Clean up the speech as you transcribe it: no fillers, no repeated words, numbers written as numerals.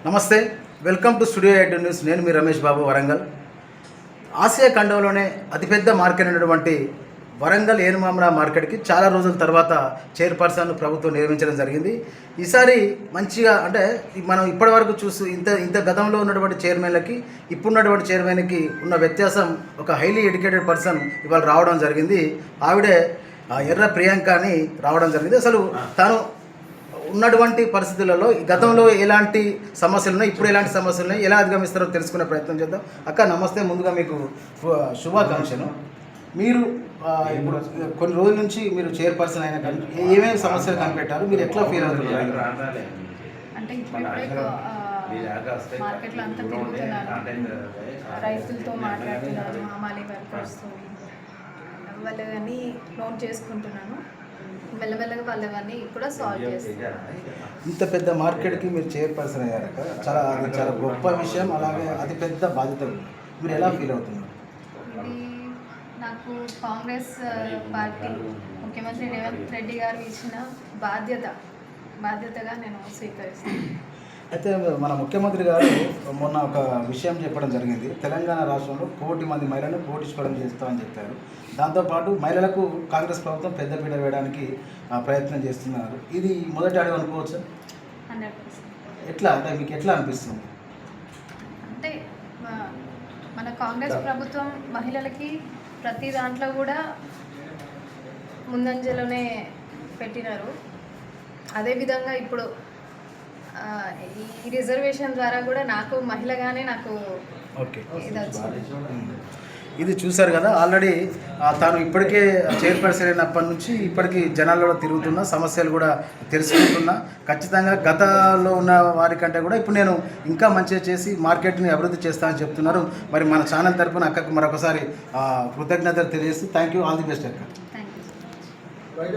నమస్తే, welcome to studio 8 news. నేను మీ Ramesh Babu, Warangal. Asia ఖండంలోనే అతిపెద్ద మార్కెట్ అయినటువంటి వరంగల్ ఏనుమామల మార్కెట్కి చాలా రోజుల తర్వాత చైర్పర్సన్ ప్రభుత్వం నియమించడం జరిగింది. ఈసారి మంచిగా అంటే మనం ఇప్పటివరకు చూసి ఇంత గతంలో ఉన్నటువంటి చైర్మన్లకి ఇప్పుడున్నటువంటి చైర్మన్కి ఉన్న వ్యత్యాసం, ఒక హైలీ ఎడ్యుకేటెడ్ పర్సన్ ఇవాళ రావడం జరిగింది. ఆవిడే ఎర్ర ప్రియాంక అని రావడం జరిగింది. అసలు తాను ఉన్నటువంటి పరిస్థితులలో గతంలో ఎలాంటి సమస్యలు ఉన్నాయి, ఇప్పుడు ఎలాంటి సమస్యలు ఉన్నాయి, ఎలా అధిగమిస్తారో తెలుసుకునే ప్రయత్నం చేద్దాం. అక్క నమస్తే, ముందుగా మీకు శుభాకాంక్షలు. మీరు ఇప్పుడు కొన్ని రోజుల నుంచి మీరు చైర్పర్సన్ అయినా కానీ ఏమేమి సమస్యలు కనిపెట్టారు, మీరు ఎట్లా ఫీల్ అవుతున్నారు? అంటే మార్కెట్లో అంతా తిరుగుతున్నారు, రైతులతో మాట్లాడుతున్నారు, హమాలీ వర్కర్స్తో వాళ్ళని నోట్ చేసుకుంటున్నాను. మెల్లమెల్లగా వాళ్ళవన్నీ కూడా సాల్వ్ చేస్తున్నారు. ఇంత పెద్ద మార్కెట్కి మీరు చైర్పర్సన్ అయ్యారక చాలా గొప్ప విషయం, అలాగే అతి పెద్ద బాధ్యత. మీరు ఎలా ఫీల్ అవుతున్నారు? ఇది నాకు కాంగ్రెస్ పార్టీ ముఖ్యమంత్రి రేవంత్ రెడ్డి గారు ఇచ్చిన బాధ్యతగా నేను స్వీకరిస్తాను. అయితే మన ముఖ్యమంత్రి గారు మొన్న ఒక విషయం చెప్పడం జరిగింది. తెలంగాణ రాష్ట్రంలో 1 కోటి మంది మహిళలను కోటీశ్వరం చేస్తామని చెప్పారు. దాంతోపాటు మహిళలకు కాంగ్రెస్ ప్రభుత్వం పెద్దపీట వేయడానికి ప్రయత్నం చేస్తున్నారు. ఇది మొదటి అడుగు అనుకోవచ్చు. 100%. ఎట్లా అంటే మీకు ఎట్లా అనిపిస్తుంది? అంటే మన కాంగ్రెస్ ప్రభుత్వం మహిళలకి ప్రతి దాంట్లో కూడా ముందంజలోనే పెట్టినారు. అదేవిధంగా ఇప్పుడు ఈ రిజర్వేషన్ ద్వారా కూడా నాకు మహిళగానే నాకు ఇది వచ్చింది. ఇది చూశారు కదా, ఆల్రెడీ తాను ఇప్పటికే చైర్పర్సన్ అయినప్పటి నుంచి ఇప్పటికీ జనాల్లో తిరుగుతున్న సమస్యలు కూడా తెలుసుకుంటున్నా. ఖచ్చితంగా గతంలో ఉన్న వారికంటే కూడా ఇప్పుడు నేను ఇంకా మంచిగా చేసి మార్కెట్ని అభివృద్ధి చేస్తానని చెప్తున్నారు. మరి మన ఛానల్ తరఫున అక్కకు మరొకసారి కృతజ్ఞతలు తెలియజేస్తూ thank you, all the best అక్క.